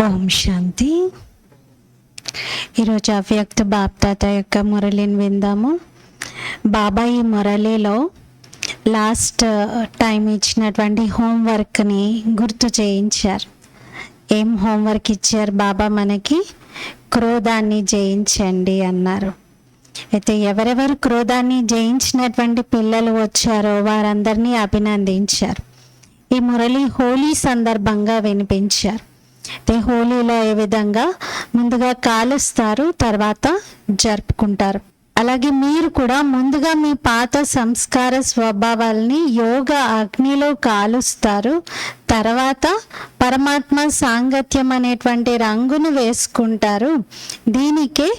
ఓం శాంతి. ఈరోజు అవ్యక్త బాప్దాత యొక్క మురళిని విందాము. బాబా ఈ మురళిలో లాస్ట్ టైం ఇచ్చినటువంటి హోంవర్క్ని గుర్తు చేయించారు. ఏం హోంవర్క్ ఇచ్చారు బాబా మనకి? క్రోధాన్ని జయించండి అన్నారు. అయితే ఎవరెవరు క్రోధాన్ని జయించినటువంటి పిల్లలు వచ్చారో వారందరినీ అభినందించారు. ఈ మురళి హోలీ సందర్భంగా వినిపించారు. అయితే హోలీలో ఏ విధంగా ముందుగా కాలుస్తారు, తర్వాత జరుపుకుంటారు. అలాగే మీరు కూడా ముందుగా మీ పాత సంస్కార స్వభావాల్ని యోగ అగ్నిలో కాలుస్తారు. తర్వాత పరమాత్మ సాంగత్యం అనేటువంటి రంగును వేసుకుంటారు. దీనికే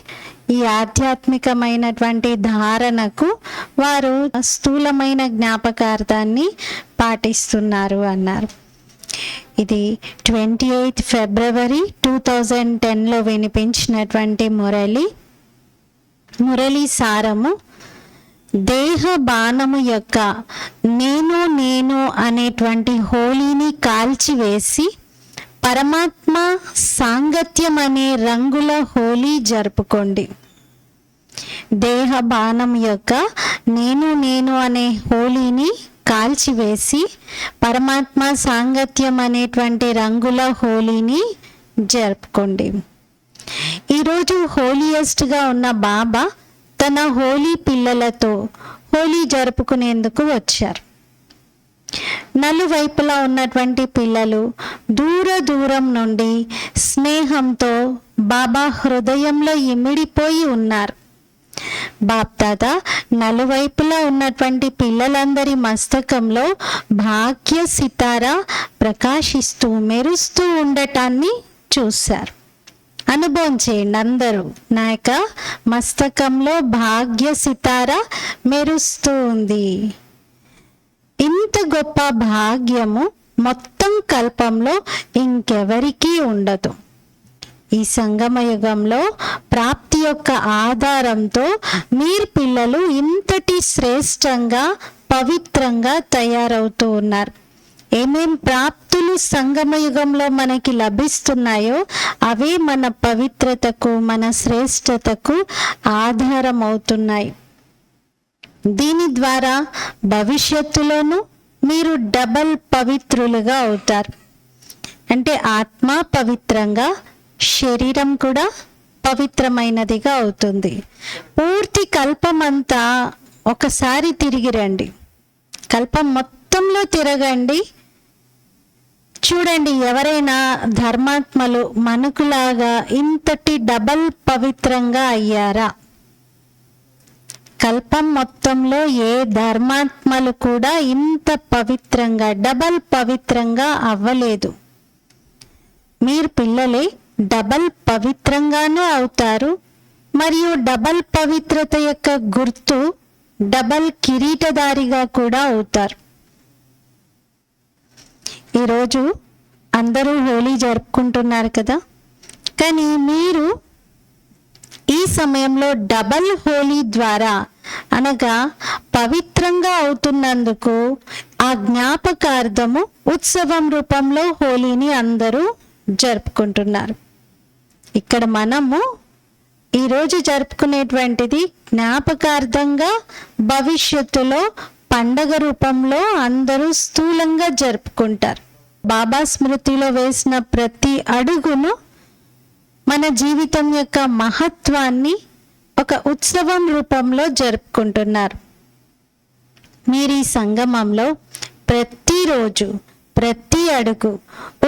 ఈ ఆధ్యాత్మికమైనటువంటి ధారణకు వారు స్థూలమైన జ్ఞాపకార్థాన్ని పాటిస్తున్నారు అన్నారు. ఇది 28 ఫిబ్రవరి 2010లో వినిపించినటువంటి మురళి సారము. దేహ బాణము యొక్క నేను అనేటువంటి హోలీని కాల్చివేసి పరమాత్మ సాంగత్యం అనే రంగుల హోలీ జరుపుకోండి. దేహ బాణం యొక్క నేను అనే హోలీని కాల్చివేసి పరమాత్మ సాంగత్యం అనేటువంటి రంగుల హోలీని జరుపుకోండి. ఈరోజు హోలీయెస్ట్గా ఉన్న బాబా తన హోలీ పిల్లలతో హోలీ జరుపుకునేందుకు వచ్చారు. నలువైపులా ఉన్నటువంటి పిల్లలు దూరం నుండి స్నేహంతో బాబా హృదయంలో ఇమిడిపోయి ఉన్నారు. బాప్దాద నలువైపులా ఉన్నటువంటి పిల్లలందరి మస్తకంలో భాగ్య సితార ప్రకాశిస్తూ మెరుస్తూ ఉండటాన్ని చూశారు. అనుభవం చేయండి అందరూ. నా యొక్క మస్తకంలో భాగ్య సితార మెరుస్తూ ఉంది. ఇంత గొప్ప భాగ్యము మొత్తం కల్పంలో ఇంకెవరికీ ఉండదు. ఈ సంగమ యుగంలో ప్రాప్తి యొక్క ఆధారంతో మీరు పిల్లలు ఇంతటి శ్రేష్టంగా పవిత్రంగా తయారవుతూ ఉన్నారు. ఏమేం ప్రాప్తులు సంగమ యుగంలో మనకి లభిస్తున్నాయో అవే మన పవిత్రతకు, మన శ్రేష్టతకు ఆధారం అవుతున్నాయి. దీని ద్వారా భవిష్యత్తులోనూ మీరు డబల్ పవిత్రులుగా అవుతారు. అంటే ఆత్మ పవిత్రంగా, శరీరం కూడా పవిత్రమైనదిగా అవుతుంది. పూర్తి కల్పమంతా ఒకసారి తిరిగి రండి. కల్పం మొత్తంలో తిరగండి. చూడండి, ఎవరైనా ధర్మాత్మలు మనకులాగా ఇంతటి డబల్ పవిత్రంగా అయ్యారా? కల్పం మొత్తంలో ఏ ధర్మాత్మలు కూడా ఇంత పవిత్రంగా, డబల్ పవిత్రంగా అవ్వలేదు. మీరు పిల్లలే డబల్ పవిత్రంగానూ అవుతారు. మరియు డబల్ పవిత్రత యొక్క గుర్తు డబల్ కిరీటధారిగా కూడా అవుతారు. ఈరోజు అందరూ హోలీ జరుపుకుంటున్నారు కదా, కానీ మీరు ఈ సమయంలో డబల్ హోలీ ద్వారా అనగా పవిత్రంగా అవుతున్నందుకు ఆ జ్ఞాపకార్థము ఉత్సవం రూపంలో హోలీని అందరూ జరుపుకుంటున్నారు. ఇక్కడ మనము ఈరోజు జరుపుకునేటువంటిది జ్ఞాపకార్థంగా భవిష్యత్తులో పండగ రూపంలో అందరూ స్థూలంగా జరుపుకుంటారు. బాబా స్మృతిలో వేసిన ప్రతి అడుగును మన జీవితం యొక్క మహత్వాన్ని ఒక ఉత్సవం రూపంలో జరుపుకుంటున్నారు. మీరు ఈ సంగమంలో ప్రతిరోజు ప్రతి అడుగు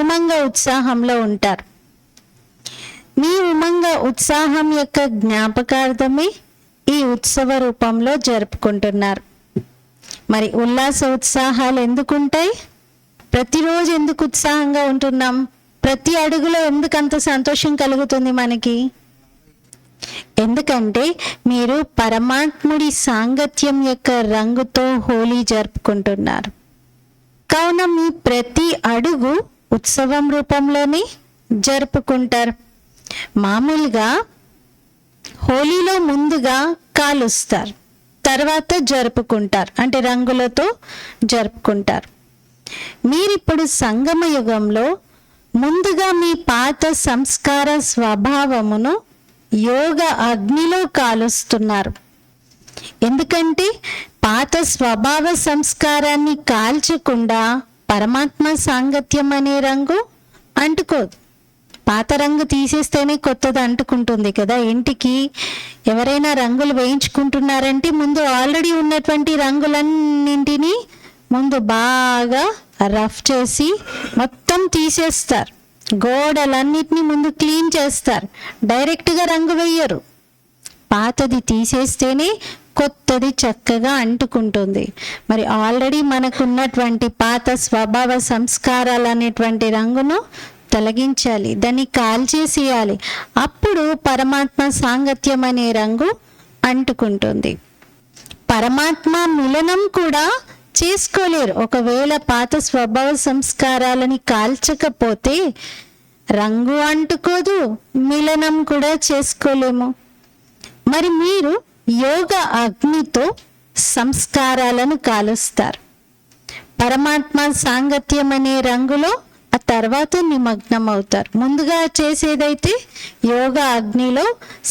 ఉమంగ ఉత్సాహంలో ఉంటారు. మీ ఉమంగ ఉత్సాహం యొక్క జ్ఞాపకార్థమే ఈ ఉత్సవ రూపంలో జరుపుకుంటున్నారు. మరి ఉల్లాస ఉత్సాహాలు ఎందుకుంటాయి? ప్రతిరోజు ఎందుకు ఉత్సాహంగా ఉంటున్నాం? ప్రతి అడుగులో ఎందుకు అంత సంతోషం కలుగుతుంది మనకి? ఎందుకంటే మీరు పరమాత్ముడి సాంగత్యం యొక్క రంగుతో హోలీ జరుపుకుంటున్నారు. కావున మీ ప్రతి అడుగు ఉత్సవం రూపంలోనే జరుపుకుంటారు. మామూలుగా హోలీలో ముందుగా కాలుస్తారు, తర్వాత జరుపుకుంటారు, అంటే రంగులతో జరుపుకుంటారు. మీరిప్పుడు సంగమ యుగంలో ముందుగా మీ పాత సంస్కార స్వభావమును యోగ అగ్నిలో కాలుస్తున్నారు. ఎందుకంటే పాత స్వభావ సంస్కారాన్ని కాల్చకుండా పరమాత్మ సాంగత్యం అనే రంగు అంటుకోదు. పాత రంగు తీసేస్తేనే కొత్తది అంటుకుంటుంది కదా. ఇంటికి ఎవరైనా రంగులు వేయించుకుంటున్నారంటే ముందు ఆల్రెడీ ఉన్నటువంటి రంగులన్నింటినీ ముందు బాగా రఫ్ చేసి మొత్తం తీసేస్తారు. గోడలన్నిటినీ ముందు క్లీన్ చేస్తారు. డైరెక్ట్గా రంగు వేయరు. పాతది తీసేస్తేనే కొత్తది చక్కగా అంటుకుంటుంది. మరి ఆల్రెడీ మనకున్నటువంటి పాత స్వభావ సంస్కారాలు అనేటువంటి రంగును తొలగించాలి, దాన్ని కాల్చేసేయాలి. అప్పుడు పరమాత్మ సాంగత్యం అనే రంగు అంటుకుంటుంది. పరమాత్మ మిలనం కూడా చేసుకోలేరు. ఒకవేళ పాత స్వభావ సంస్కారాలని కాల్చకపోతే రంగు అంటుకోదు, మిలనం కూడా చేసుకోలేము. మరి మీరు యోగ అగ్నితో సంస్కారాలను కాలుస్తారు. పరమాత్మ సాంగత్యం అనే రంగులో ఆ తర్వాత నిమగ్నం అవుతారు. ముందుగా చేసేదైతే యోగ అగ్నిలో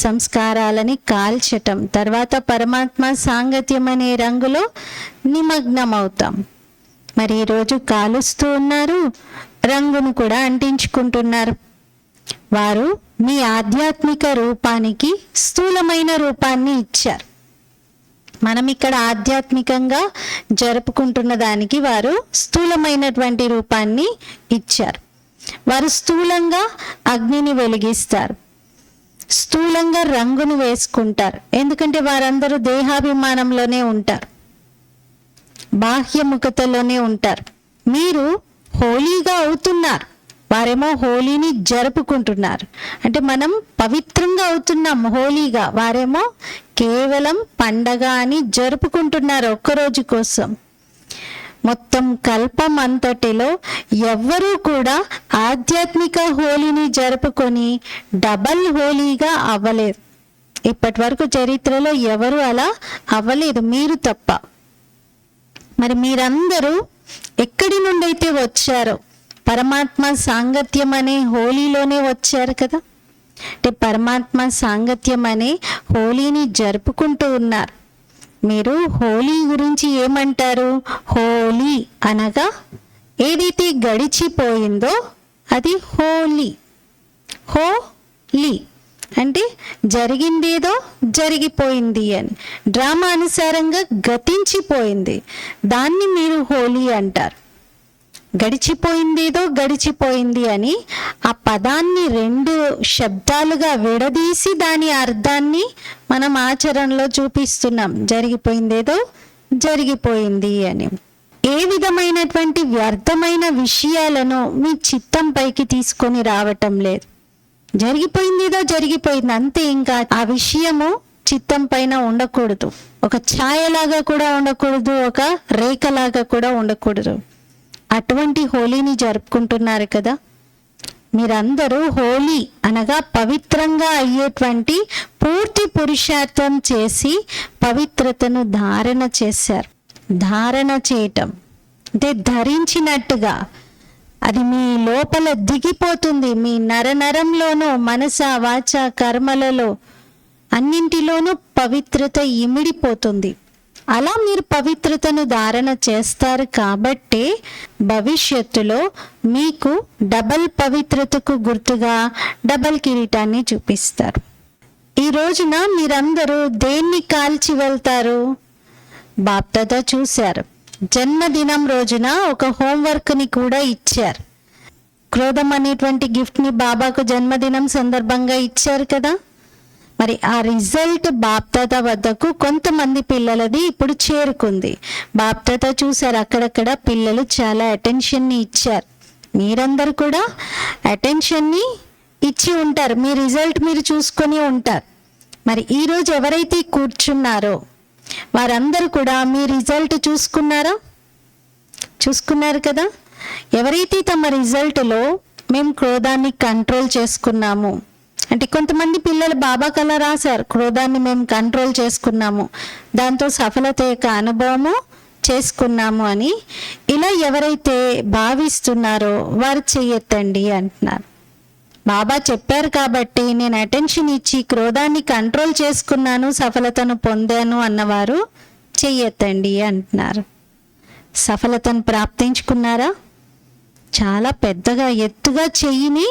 సంస్కారాలని కాల్చటం, తర్వాత పరమాత్మ సాంగత్యం అనే రంగులో నిమగ్నం అవుతాం. మరి ఈరోజు కాలుస్తూ ఉన్నారు, రంగును కూడా అంటించుకుంటున్నారు. వారు మీ ఆధ్యాత్మిక రూపానికి స్థూలమైన రూపాన్ని ఇచ్చారు. మనం ఇక్కడ ఆధ్యాత్మికంగా జరుపుకుంటున్న దానికి వారు స్థూలమైనటువంటి రూపాన్ని ఇచ్చారు. వారు స్థూలంగా అగ్నిని వెలిగిస్తారు, స్థూలంగా రంగును వేసుకుంటారు. ఎందుకంటే వారందరూ దేహాభిమానంలోనే ఉంటారు, బాహ్యముఖతలోనే ఉంటారు. మీరు హోలీగా అవుతున్నారు, వారేమో హోలీని జరుపుకుంటున్నారు. అంటే మనం పవిత్రంగా అవుతున్నాం హోలీగా, వారేమో కేవలం పండగ అని జరుపుకుంటున్నారు ఒక్కరోజు కోసం. మొత్తం కల్పం అంతటిలో ఎవ్వరూ కూడా ఆధ్యాత్మిక హోలీని జరుపుకొని డబల్ హోలీగా అవ్వలేదు. ఇప్పటి వరకు చరిత్రలో ఎవరు అలా అవ్వలేదు, మీరు తప్ప. మరి మీరందరూ ఎక్కడి నుండి అయితే వచ్చారో పరమాత్మ సాంగత్యం అనే హోలీలోనే వచ్చారు కదా. అంటే పరమాత్మ సాంగత్యం అనే హోలీని జరుపుకుంటూ ఉన్నారు. మీరు హోలీ గురించి ఏమంటారు? హోలీ అనగా ఏదైతే గడిచిపోయిందో అది హోలీ. హోలీ అంటే జరిగిందేదో జరిగిపోయింది అని, డ్రామా అనుసారంగా గతించిపోయింది, దాన్ని మీరు హోలీ అంటారు. గడిచిపోయిందేదో గడిచిపోయింది అని ఆ పదాన్ని రెండు శబ్దాలుగా విడదీసి దాని అర్థాన్ని మనం ఆచరణలో చూపిస్తున్నాం. జరిగిపోయిందేదో జరిగిపోయింది అని. ఏ విధమైనటువంటి వ్యర్థమైన విషయాలను మీ చిత్తం పైకి తీసుకొని రావటం లేదు. జరిగిపోయిందేదో జరిగిపోయింది అంతే. ఇంకా ఆ విషయము చిత్తం పైన ఉండకూడదు. ఒక ఛాయలాగా కూడా ఉండకూడదు, ఒక రేఖలాగా కూడా ఉండకూడదు. అటువంటి హోలీని జరుపుకుంటున్నారు కదా. మీరందరూ హోలీ అనగా పవిత్రంగా అయ్యేటువంటి పూర్తి పురుషార్థం చేసి పవిత్రతను ధారణ చేశారు. ధారణ చేయటం అంటే ధరించినట్టుగా అది మీ లోపల దిగిపోతుంది. మీ నరనరంలోనూ మనస వాచ కర్మలలో అన్నింటిలోనూ పవిత్రత ఇమిడిపోతుంది. అలా మీరు పవిత్రతను ధారణ చేస్తారు కాబట్టి భవిష్యత్తులో మీకు డబల్ పవిత్రతకు గుర్తుగా డబల్ కిరీటాన్ని చూపిస్తారు. ఈ రోజున మీరందరూ దేన్ని కాల్చి వెళ్తారు? బాప్దాదా చూశారు. జన్మదినం రోజున ఒక హోంవర్క్ని కూడా ఇచ్చారు. క్రోధం అనేటువంటి గిఫ్ట్ని బాబాకు జన్మదినం సందర్భంగా ఇచ్చారు కదా. మరి ఆ రిజల్ట్ బాప్దాదా వద్దకు కొంతమంది పిల్లలది ఇప్పుడు చేరుకుంది. బాప్దాదా చూశారు, అక్కడక్కడ పిల్లలు చాలా అటెన్షన్ని ఇచ్చారు. మీరందరూ కూడా అటెన్షన్ని ఇచ్చి ఉంటారు. మీ రిజల్ట్ మీరు చూసుకొని ఉంటారు. మరి ఈరోజు ఎవరైతే కూర్చున్నారో వారందరూ కూడా మీ రిజల్ట్ చూసుకున్నారా? చూసుకున్నారు కదా. ఎవరైతే తమ రిజల్ట్లో మేము క్రోధాన్ని కంట్రోల్ చేసుకున్నాము అంటే, కొంతమంది పిల్లలు బాబాకు అలా రాశారు, క్రోధాన్ని మేము కంట్రోల్ చేసుకున్నాము, దాంతో సఫలత యొక్క అనుభవము చేసుకున్నాము అని ఇలా ఎవరైతే భావిస్తున్నారో వారు చెయ్యొద్దండి అంటున్నారు. బాబా చెప్పారు కాబట్టి నేను అటెన్షన్ ఇచ్చి క్రోధాన్ని కంట్రోల్ చేసుకున్నాను, సఫలతను పొందాను అన్నవారు చెయ్యొద్దండి అంటున్నారు. సఫలతను ప్రాప్తించుకున్నారా? చాలా పెద్దగా ఎత్తుగా చెయ్యిని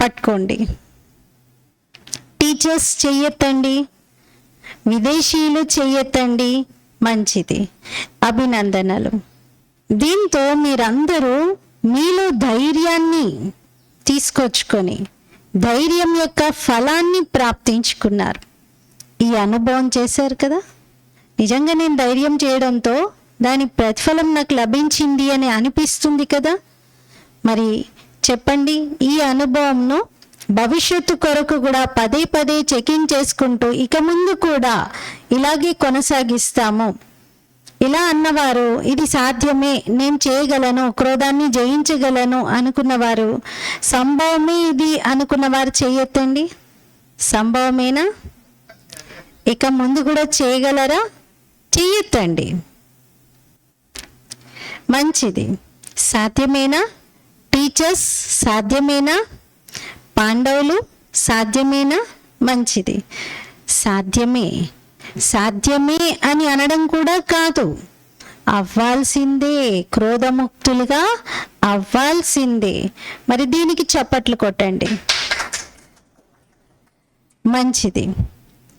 పట్టుకోండి. టీచర్స్ చెయ్యొద్దండి, విదేశీయులు చెయ్యొద్దండి, మంచిది, అభినందనలు. దీంతో మీరందరూ మీలో ధైర్యాన్ని తీసుకొచ్చుకొని ధైర్యం యొక్క ఫలాన్ని ప్రాప్తించుకున్నారు. ఈ అనుభవం చేశారు కదా, నిజంగా నేను ధైర్యం చేయడంతో దాని ప్రతిఫలం నాకు లభించింది అని అనిపిస్తుంది కదా. మరి చెప్పండి, ఈ అనుభవంను భవిష్యత్తు కొరకు కూడా పదే పదే చెకింగ్ చేసుకుంటూ ఇక ముందు కూడా ఇలాగే కొనసాగిస్తాము. ఇలా అన్నవారు ఇది సాధ్యమే, నేను చేయగలను, క్రోధాన్ని జయించగలను అనుకున్నవారు, సంభవమే ఇది అనుకున్నవారు చేయొద్దండి. సంభవమేనా? ఇక ముందు కూడా చేయగలరా? చెయ్యొద్దండి. మంచిది. సాధ్యమేనా? టీచర్స్ సాధ్యమేనా? పాండవులు సాధ్యమేనా? మంచిది, సాధ్యమే. సాధ్యమే అని అనడం కూడా కాదు, అవ్వాల్సిందే, క్రోధముక్తులుగా అవ్వాల్సిందే. మరి దీనికి చప్పట్లు కొట్టండి. మంచిది.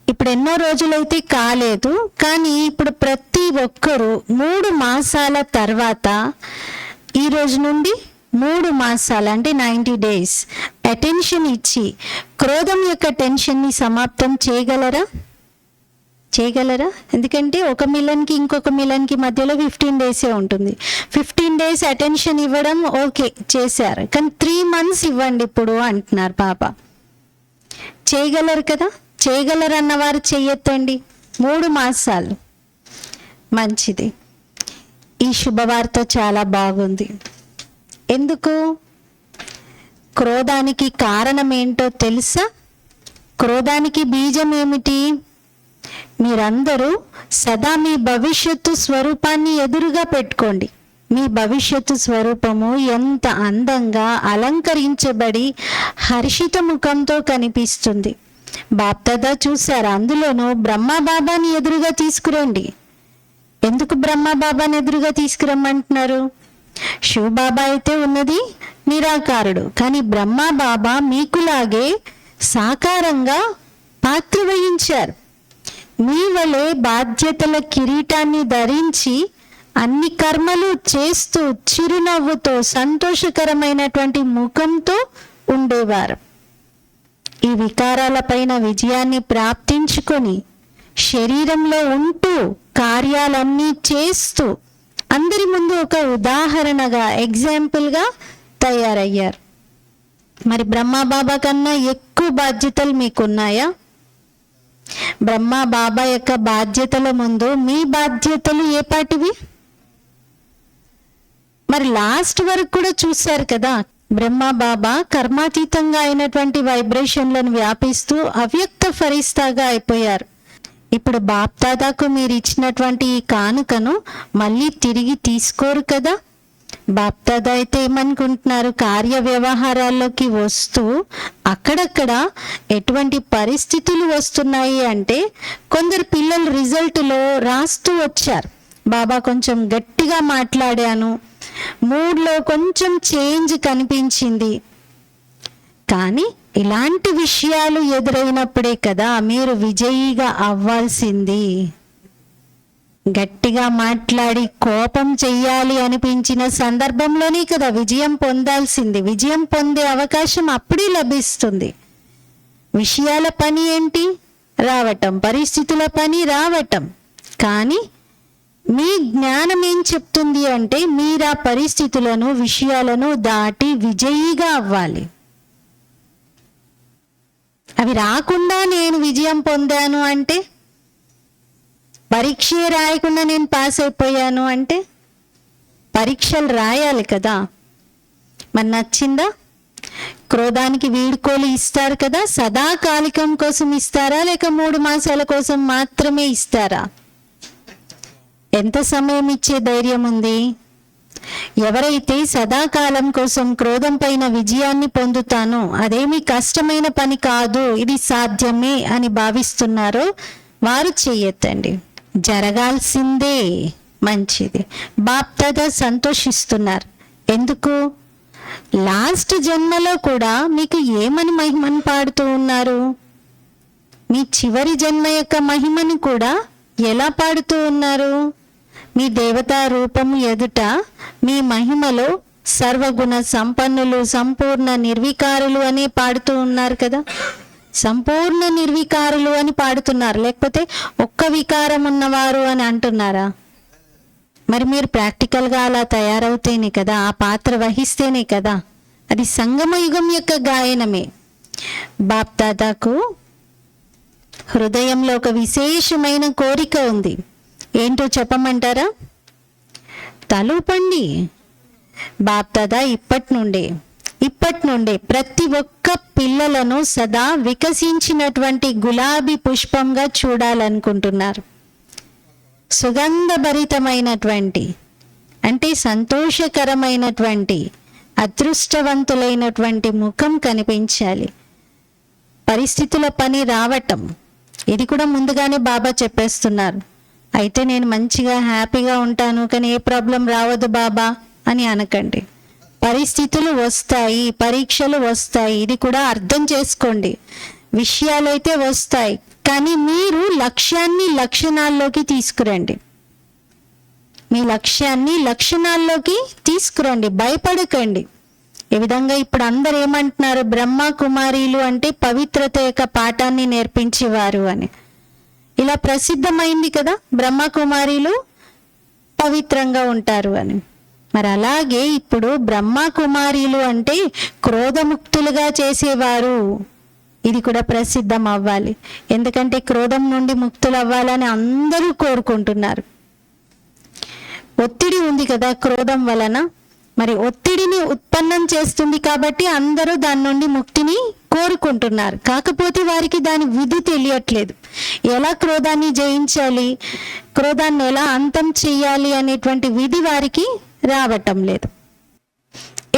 ఇప్పుడు ఎన్నో రోజులైతే కాలేదు, కానీ ఇప్పుడు ప్రతి ఒక్కరూ 3 మాసాల తర్వాత, ఈ రోజు నుండి 3 మాసాలు అంటే 90 days అటెన్షన్ ఇచ్చి క్రోధం యొక్క టెన్షన్ని సమాప్తం చేయగలరా? చేయగలరా? ఎందుకంటే ఒక మిలన్కి ఇంకొక మిలన్కి మధ్యలో 15 days ఉంటుంది. 15 days అటెన్షన్ ఇవ్వడం ఓకే, చేశారు, కానీ 3 months ఇవ్వండి ఇప్పుడు అంటున్నారు బాబా. చేయగలరు కదా? చేయగలరు అన్నవారు చెయ్యొద్దండి. 3 మాసాలు. మంచిది. ఈ శుభవార్త చాలా బాగుంది. ఎందుకు? క్రోధానికి కారణం ఏంటో తెలుసా? క్రోధానికి బీజం ఏమిటి? మీరందరూ సదా మీ భవిష్యత్తు స్వరూపాన్ని ఎదురుగా పెట్టుకోండి. మీ భవిష్యత్తు స్వరూపము ఎంత అందంగా అలంకరించబడి హర్షిత ముఖంతో కనిపిస్తుంది. బాప్దాదా చూశారు, అందులోనూ బ్రహ్మా బాబాని ఎదురుగా తీసుకురండి. ఎందుకు బ్రహ్మా బాబాని ఎదురుగా తీసుకురమ్మంటున్నారు? శివబాబా అయితే ఉన్నది నిరాకారుడు, కానీ బ్రహ్మా బాబా మీకులాగే సాకారంగా పాత్ర వహించారు. మీ వలె బాధ్యతల కిరీటాన్ని ధరించి అన్ని కర్మలు చేస్తూ చిరునవ్వుతో సంతోషకరమైనటువంటి ముఖంతో ఉండేవారు. ఈ వికారాలపైన విజయాన్ని ప్రాప్తించుకొని శరీరంలో ఉంటూ కార్యాలన్నీ చేస్తూ అందరి ముందు ఒక ఉదాహరణగా, ఎగ్జాంపుల్గా తయారయ్యారు. మరి బ్రహ్మా బాబా కన్నా ఎక్కువ బాధ్యతలు మీకున్నాయా? బ్రహ్మా బాబా యొక్క బాధ్యతల ముందు మీ బాధ్యతలు ఏ పాటివి? మరి లాస్ట్ వరకు కూడా చూశారు కదా, బ్రహ్మా బాబా కర్మాతీతంగా అయినటువంటి వైబ్రేషన్లను వ్యాపిస్తూ అవ్యక్త ఫరిస్తాగా అయిపోయారు. ఇప్పుడు బాప్దాదాకు మీరు ఇచ్చినటువంటి ఈ కానుకను మళ్ళీ తిరిగి తీసుకోరు కదా. బాప్దాదా అయితే ఏమనుకుంటున్నారు? కార్య వ్యవహారాల్లోకి వస్తూ అక్కడక్కడ ఎటువంటి పరిస్థితులు వస్తున్నాయి అంటే, కొందరు పిల్లలు రిజల్ట్లో రాస్తూ వచ్చారు, బాబా కొంచెం గట్టిగా మాట్లాడాను, మూడ్లో కొంచెం చేంజ్ కనిపించింది. కానీ ఇలాంటి విషయాలు ఎదురైనప్పుడే కదా మీరు విజయిగా అవ్వాల్సింది. గట్టిగా మాట్లాడి కోపం చెయ్యాలి అనిపించిన సందర్భంలోనే కదా విజయం పొందాల్సింది. విజయం పొందే అవకాశం అప్పుడే లభిస్తుంది. విషయాల పని ఏంటి? రావటం, పరిస్థితుల పని రావటం. కానీ మీ జ్ఞానం ఏం చెప్తుంది అంటే, మీరు ఆ పరిస్థితులను, విషయాలను దాటి విజయిగా అవ్వాలి. అవి రాకుండా నేను విజయం పొందాను అంటే, పరీక్షే రాయకుండా నేను పాస్ అయిపోయాను అంటే, పరీక్షలు రాయాలి కదా. మరి నచ్చిందా? క్రోధానికి వీడ్కోలు ఇస్తారు కదా, సదాకాలికం కోసం ఇస్తారా లేక 3 మాసాల కోసం మాత్రమే ఇస్తారా? ఎంత సమయం ఇచ్చే ధైర్యం ఉంది? ఎవరైతే సదాకాలం కోసం క్రోధం పైన విజయాన్ని పొందుతానో, అదేమి కష్టమైన పని కాదు, ఇది సాధ్యమే అని భావిస్తున్నారో వారు చెయ్యొద్దండి. జరగాల్సిందే మంచిది. బాప్దాదా సంతోషిస్తున్నారు. ఎందుకు? లాస్ట్ జన్మలో కూడా మీకు ఏమని మహిమను పాడుతూ ఉన్నారు? మీ చివరి జన్మ యొక్క మహిమని కూడా ఎలా పాడుతూ ఉన్నారు? మీ దేవతా రూపము ఎదుట మీ మహిమలో సర్వగుణ సంపన్నులు, సంపూర్ణ నిర్వికారులు అని పాడుతూ ఉన్నారు కదా. సంపూర్ణ నిర్వికారులు అని పాడుతున్నారు, లేకపోతే ఒక్క వికారం ఉన్నవారు అని అంటున్నారా? మరి మీరు ప్రాక్టికల్గా అలా తయారవుతేనే కదా, ఆ పాత్ర వహిస్తేనే కదా. అది సంగమ యుగం యొక్క గాయనమే. బాప్దాదాకు హృదయంలో ఒక విశేషమైన కోరిక ఉంది. ఏంటో చెప్పమంటారా? తలూపండి. బాప్దాదా ఇప్పటి నుండే ప్రతి ఒక్క పిల్లలను సదా వికసించినటువంటి గులాబీ పుష్పంగా చూడాలనుకుంటున్నారు. సుగంధభరితమైనటువంటి, అంటే సంతోషకరమైనటువంటి, అదృష్టవంతులైనటువంటి ముఖం కనిపించాలి. పరిస్థితుల పని రావటం, ఇది కూడా ముందుగానే బాబా చెప్పేస్తున్నారు. అయితే నేను మంచిగా హ్యాపీగా ఉంటాను, కానీ ఏ ప్రాబ్లం రావద్దు బాబా అని అనకండి. పరిస్థితులు వస్తాయి, పరీక్షలు వస్తాయి, ఇది కూడా అర్థం చేసుకోండి. విషయాలైతే వస్తాయి, కానీ మీరు లక్ష్యాన్ని లక్షణాల్లోకి తీసుకురండి. మీ లక్ష్యాన్ని లక్షణాల్లోకి తీసుకురండి, భయపడకండి. ఈ విధంగా ఇప్పుడు అందరు ఏమంటున్నారు? బ్రహ్మ కుమారీలు అంటే పవిత్రత యొక్క పాఠాన్ని నేర్పించేవారు అని. ఇలా ప్రసిద్ధమైంది కదా, బ్రహ్మ కుమారీలు పవిత్రంగా ఉంటారు అని. మరి అలాగే ఇప్పుడు బ్రహ్మ కుమారీలు అంటే క్రోధముక్తులుగా చేసేవారు, ఇది కూడా ప్రసిద్ధం అవ్వాలి. ఎందుకంటే క్రోధం నుండి ముక్తులు అవ్వాలని అందరూ కోరుకుంటున్నారు. ఒత్తిడి ఉంది కదా క్రోధం వలన, మరి ఒత్తిడిని ఉత్పన్నం చేస్తుంది కాబట్టి అందరూ దాని నుండి ముక్తిని కోరుకుంటున్నారు. కాకపోతే వారికి దాని విధి తెలియట్లేదు. ఎలా క్రోధాన్ని జయించాలి, క్రోధాన్ని ఎలా అంతం చేయాలి అనేటువంటి విధి వారికి రావటం లేదు.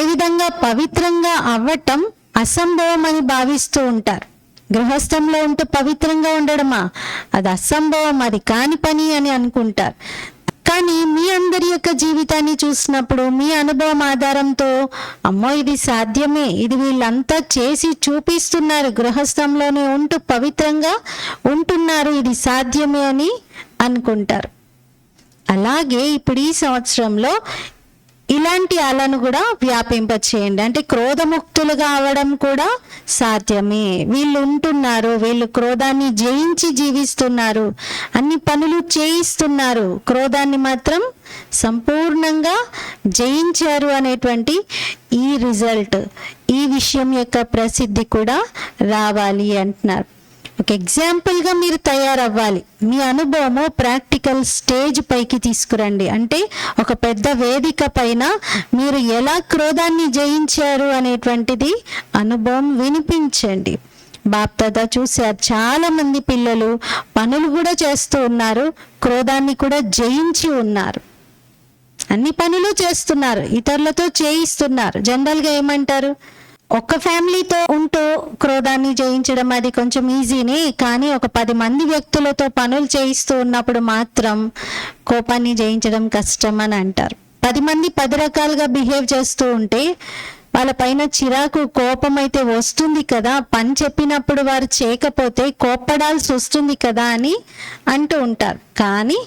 ఈ విధంగా పవిత్రంగా అవ్వటం అసంభవం అని భావిస్తూ ఉంటారు. గృహస్థంలో ఉంటూ పవిత్రంగా ఉండడమా, అది అసంభవం, అది కాని పని అని అనుకుంటారు. కానీ మీ అందరి యొక్క జీవితాన్ని చూసినప్పుడు మీ అనుభవం ఆధారంతో అమ్మో ఇది సాధ్యమే, ఇది వీళ్ళంతా చేసి చూపిస్తున్నారు, గృహస్థంలోనే ఉంటూ పవిత్రంగా ఉంటున్నారు, ఇది సాధ్యమే అని అనుకుంటారు. అలాగే ఇప్పుడు ఈ సంవత్సరంలో ఇలాంటి అలను కూడా వ్యాపింపచేయండి. అంటే క్రోధముక్తులుగా అవడం కూడా సాధ్యమే. వీళ్ళు ఉంటున్నారు, వీళ్ళు క్రోధాన్ని జయించి జీవిస్తున్నారు, అన్ని పనులు చేయిస్తున్నారు, క్రోధాన్ని మాత్రం సంపూర్ణంగా జయించారు అనేటువంటి ఈ రిజల్ట్, ఈ విషయం యొక్క ప్రసిద్ధి కూడా రావాలి అంటున్నారు. ఒక ఎగ్జాంపుల్గా మీరు తయారవ్వాలి. మీ అనుభవము ప్రాక్టికల్ స్టేజ్ పైకి తీసుకురండి. అంటే ఒక పెద్ద వేదిక పైన మీరు ఎలా క్రోధాన్ని జయించారు అనేటువంటిది అనుభవం వినిపించండి. బాప్దాదా చూశారు, చాలా మంది పిల్లలు పనులు కూడా చేస్తూ ఉన్నారు, క్రోధాన్ని కూడా జయించి ఉన్నారు. అన్ని పనులు చేస్తున్నారు, ఇతరులతో చేయిస్తున్నారు. జనరల్గా ఏమంటారు, ఒక్క ఫ్యామిలీతో ఉంటూ క్రోధాన్ని జయించడం అది కొంచెం ఈజీనే, కానీ ఒక 10 మంది వ్యక్తులతో పనులు చేయిస్తూ ఉన్నప్పుడు మాత్రం కోపాన్ని జయించడం కష్టం అని అంటారు. 10 మంది 10 రకాలుగా బిహేవ్ చేస్తూ ఉంటే వాళ్ళ పైన చిరాకు, కోపం అయితే వస్తుంది కదా, పని చెప్పినప్పుడు వారు చేయకపోతే కోప్పడాల్సి వస్తుంది కదా అని అంటూ ఉంటారు. కానీ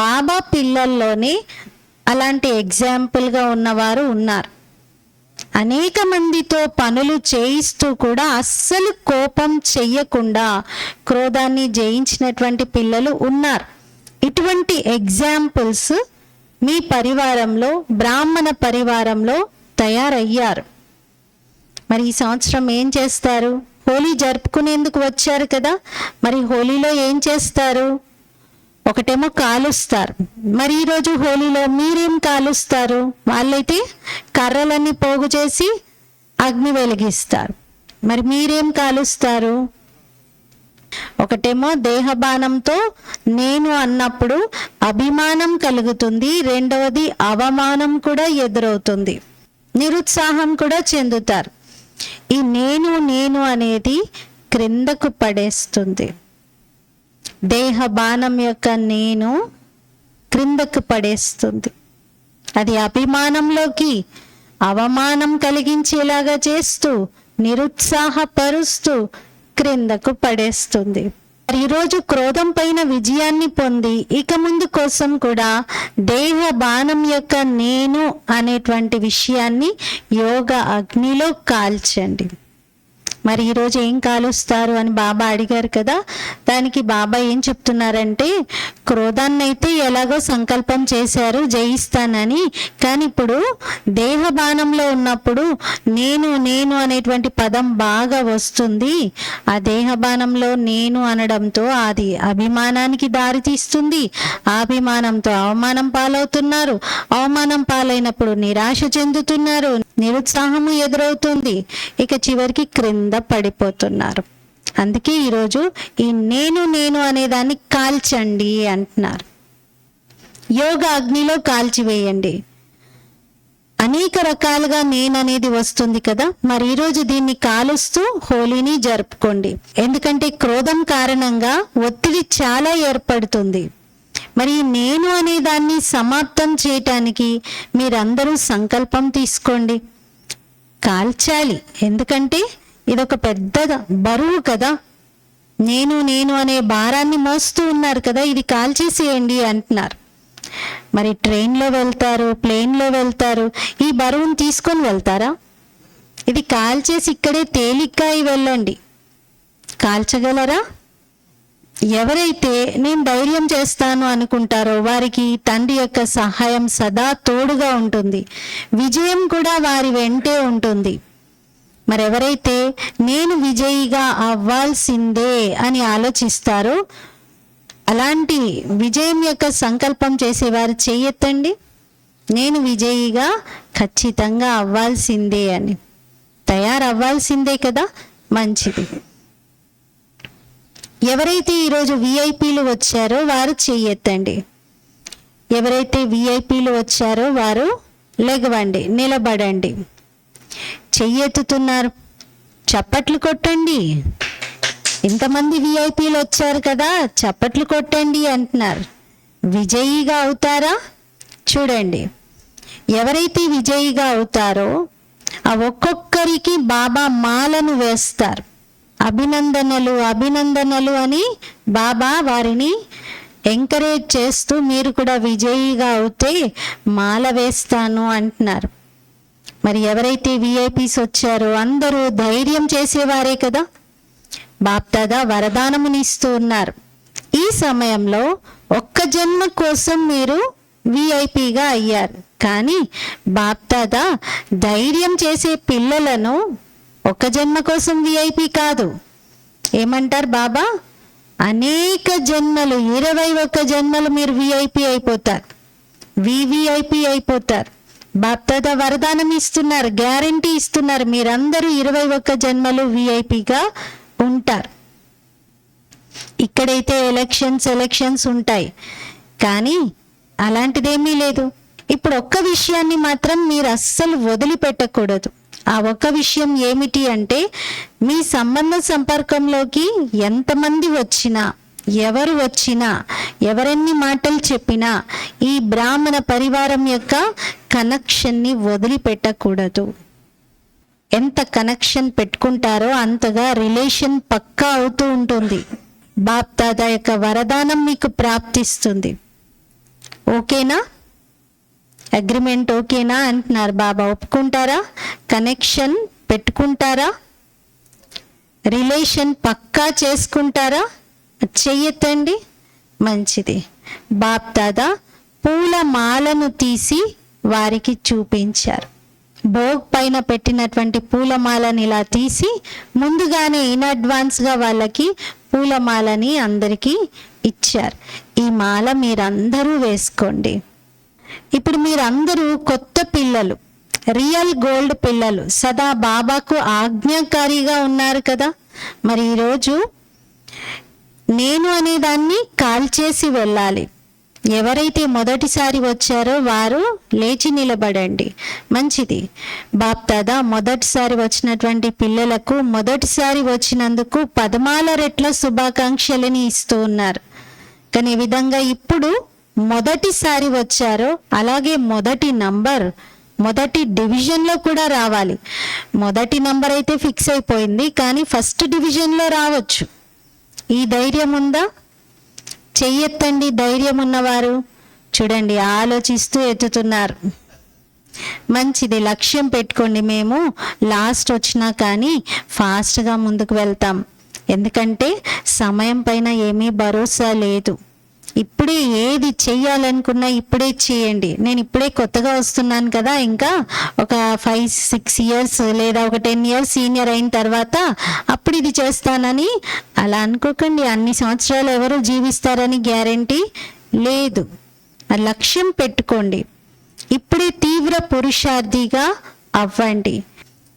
బాబా పిల్లల్లోనే అలాంటి ఎగ్జాంపుల్గా ఉన్నవారు ఉన్నారు. అనేక మందితో పనులు చేయిస్తూ కూడా అస్సలు కోపం చెయ్యకుండా క్రోధాన్ని జయించినటువంటి పిల్లలు ఉన్నారు. ఇటువంటి ఎగ్జాంపుల్స్ మీ పరివారంలో, బ్రాహ్మణ పరివారంలో తయారయ్యారు. మరి ఈ సంవత్సరం ఏం చేస్తారు? హోలీ జరుపుకునేందుకు వచ్చారు కదా, మరి హోలీలో ఏం చేస్తారు? ఒకటేమో కాలుస్తారు. మరి ఈరోజు హోలీలో మీరేం కాలుస్తారు? వాళ్ళైతే కర్రలన్నీ పోగు చేసి అగ్ని వెలిగిస్తారు. మరి మీరేం కాలుస్తారు? ఒకటేమో దేహబాణంతో నేను అన్నప్పుడు అభిమానం కలుగుతుంది, రెండవది అవమానం కూడా ఎదురవుతుంది, నిరుత్సాహం కూడా చెందుతారు. ఈ నేను అనేది క్రిందకు పడేస్తుంది. దేహ బాణం యొక్క నేను క్రిందకు పడేస్తుంది. అది అభిమానంలోకి అవమానం కలిగించేలాగా చేస్తూ నిరుత్సాహపరుస్తూ క్రిందకు పడేస్తుంది. ఈరోజు క్రోధం పైన విజయాన్ని పొంది ఇక ముందు కోసం కూడా దేహ బాణం యొక్క నేను అనేటువంటి విషయాన్ని యోగ అగ్నిలో కాల్చండి. మరి ఈరోజు ఏం కాలుస్తారు అని బాబా అడిగారు కదా, దానికి బాబా ఏం చెప్తున్నారంటే, క్రోధాన్ని అయితే ఎలాగో సంకల్పం చేశారు జయిస్తానని, కానీ ఇప్పుడు దేహ బాణంలో ఉన్నప్పుడు నేను అనేటువంటి పదం బాగా వస్తుంది. ఆ దేహ బాణంలో నేను అనడంతో అది అభిమానానికి దారి తీస్తుంది. ఆ అభిమానంతో అవమానం పాలవుతున్నారు. అవమానం పాలైనప్పుడు నిరాశ చెందుతున్నారు, నిరుత్సాహము ఎదురవుతుంది, ఇక చివరికి క్రింద పడిపోతున్నారు. అందుకే ఈరోజు ఈ నేను అనేదాన్ని కాల్చండి అంటున్నారు. యోగ అగ్నిలో కాల్చివేయండి. అనేక రకాలుగా నేననేది వస్తుంది కదా, మరి ఈరోజు దీన్ని కాలుస్తూ హోలీని జరుపుకోండి. ఎందుకంటే క్రోధం కారణంగా ఒత్తిడి చాలా ఏర్పడుతుంది. మరి నేను అనే దాన్ని సమాప్తం చేయటానికి మీరందరూ సంకల్పం తీసుకోండి, కాల్చాలి. ఎందుకంటే ఇదొక పెద్ద బరువు కదా, నేను అనే భారాన్ని మోస్తూ ఉన్నారు కదా, ఇది కాల్చేసేయండి అంటున్నారు. మరి ట్రైన్లో వెళ్తారు, ప్లేన్లో వెళ్తారు, ఈ బరువును తీసుకొని వెళ్తారా? ఇది కాల్చేసి ఇక్కడే తేలిగ్గా వెళ్ళండి. కాల్చగలరా? ఎవరైతే నేను ధైర్యం చేస్తాను అనుకుంటారో వారికి తండ్రి యొక్క సహాయం సదా తోడుగా ఉంటుంది, విజయం కూడా వారి వెంటే ఉంటుంది. మరి ఎవరైతే నేను విజయిగా అవ్వాల్సిందే అని ఆలోచిస్తారో, అలాంటి విజయం యొక్క సంకల్పం చేసేవారు చెయ్యెత్తండి. నేను విజయిగా ఖచ్చితంగా అవ్వాల్సిందే అని తయారవ్వాల్సిందే కదా, మంచిది. ఎవరైతే ఈరోజు విఐపీలు వచ్చారో వారు చెయ్యెత్తండి. ఎవరైతే విఐపీలు వచ్చారో వారు లెగవండి, నిలబడండి. చెయ్యెత్తుతున్నారు, చప్పట్లు కొట్టండి. ఇంతమంది విఐపీలు వచ్చారు కదా, చప్పట్లు కొట్టండి అంటున్నారు. విజయిగా అవుతారా? చూడండి, ఎవరైతే విజయిగా అవుతారో ఆ ఒక్కొక్కరికి బాబా మాలను వేస్తారు. అభినందనలు అభినందనలు అని బాబా వారిని ఎంకరేజ్ చేస్తూ, మీరు కూడా విజయిగా అవుతే మాల వేస్తాను అంటున్నారు. మరి ఎవరైతే విఐపీస్ వచ్చారో అందరూ ధైర్యం చేసేవారే కదా, బాప్దాదా వరదానమునిస్తూ ఉన్నారు. ఈ సమయంలో ఒక్క జన్మ కోసం మీరు విఐపీగా అయ్యారు, కానీ బాప్దాదా ధైర్యం చేసే పిల్లలను ఒక జన్మ కోసం విఐపి కాదు, ఏమంటారు బాబా, అనేక జన్మలు 21 జన్మలు మీరు విఐపి అయిపోతారు, వివిఐపి అయిపోతారు. బాప్దాదా వరదానం ఇస్తున్నారు, గ్యారంటీ ఇస్తున్నారు, మీరందరూ 21 జన్మలు విఐపిగా ఉంటారు. ఇక్కడైతే ఎలక్షన్స్ ఉంటాయి, కానీ అలాంటిదేమీ లేదు. ఇప్పుడు ఒక్క విషయాన్ని మాత్రం మీరు అస్సలు వదిలిపెట్టకూడదు. ఆ ఒక్క విషయం ఏమిటి అంటే, మీ సంబంధ సంపర్కంలోకి ఎంతమంది వచ్చినా, ఎవరు వచ్చినా, ఎవరెన్ని మాటలు చెప్పినా ఈ బ్రాహ్మణ పరివారం యొక్క కనెక్షన్ని వదిలిపెట్టకూడదు. ఎంత కనెక్షన్ పెట్టుకుంటారో అంతగా రిలేషన్ పక్కా అవుతూ ఉంటుంది. బాప్దాదా యొక్క వరదానం మీకు ప్రాప్తిస్తుంది. ఓకేనా? అగ్రిమెంట్ ఓకేనా అంటున్నారు బాబా. ఒప్పుకుంటారా? కనెక్షన్ పెట్టుకుంటారా? రిలేషన్ పక్కా చేసుకుంటారా? చెయ్యొద్దండి. మంచిది. బాప్దాదా పూల మాలను తీసి వారికి చూపించారు. భోగ్ పైన పెట్టినటువంటి పూలమాలని ఇలా తీసి ముందుగానే ఇన్ అడ్వాన్స్గా వాళ్ళకి పూలమాలని అందరికీ ఇచ్చారు. ఈ మాల మీరందరూ వేసుకోండి. ఇప్పుడు మీరందరూ కొత్త పిల్లలు, రియల్ గోల్డ్ పిల్లలు, సదా బాబాకు ఆజ్ఞాకారిగా ఉన్నారు కదా. మరి ఈరోజు నేను అనేదాన్ని కాల్చేసి వెళ్ళాలి. ఎవరైతే మొదటిసారి వచ్చారో వారు లేచి నిలబడండి. మంచిది. బాప్దాదా మొదటిసారి వచ్చినటువంటి పిల్లలకు మొదటిసారి వచ్చినందుకు 14 రెట్ల శుభాకాంక్షలని ఇస్తూ ఉన్నారు. కానీ ఈ విధంగా ఇప్పుడు మొదటిసారి వచ్చారో అలాగే మొదటి నంబర్ మొదటి డివిజన్లో కూడా రావాలి. మొదటి నంబర్ అయితే ఫిక్స్ అయిపోయింది, కానీ ఫస్ట్ డివిజన్లో రావచ్చు. ఈ ధైర్యం ఉందా? చెయ్యెత్తండి ధైర్యం ఉన్నవారు. చూడండి, ఆలోచిస్తూ ఎత్తుతున్నారు. మంచిది. లక్ష్యం పెట్టుకోండి. మేము లాస్ట్ వచ్చినా కానీ ఫాస్ట్గా ముందుకు వెళ్తాం. ఎందుకంటే సమయం పైన ఏమీ భరోసా లేదు. ఇప్పుడే ఏది చెయ్యాలనుకున్నా ఇప్పుడే చేయండి. నేను ఇప్పుడే కొత్తగా వస్తున్నాను కదా, ఇంకా ఒక 5-6 ఇయర్స్ లేదా ఒక 10 ఇయర్స్ సీనియర్ అయిన తర్వాత అప్పుడు ఇది చేస్తానని అలా అనుకోకండి. అన్ని సంవత్సరాలు ఎవరు జీవిస్తారని గ్యారెంటీ లేదు. లక్ష్యం పెట్టుకోండి. ఇప్పుడే తీవ్ర పురుషార్థిగా అవ్వండి.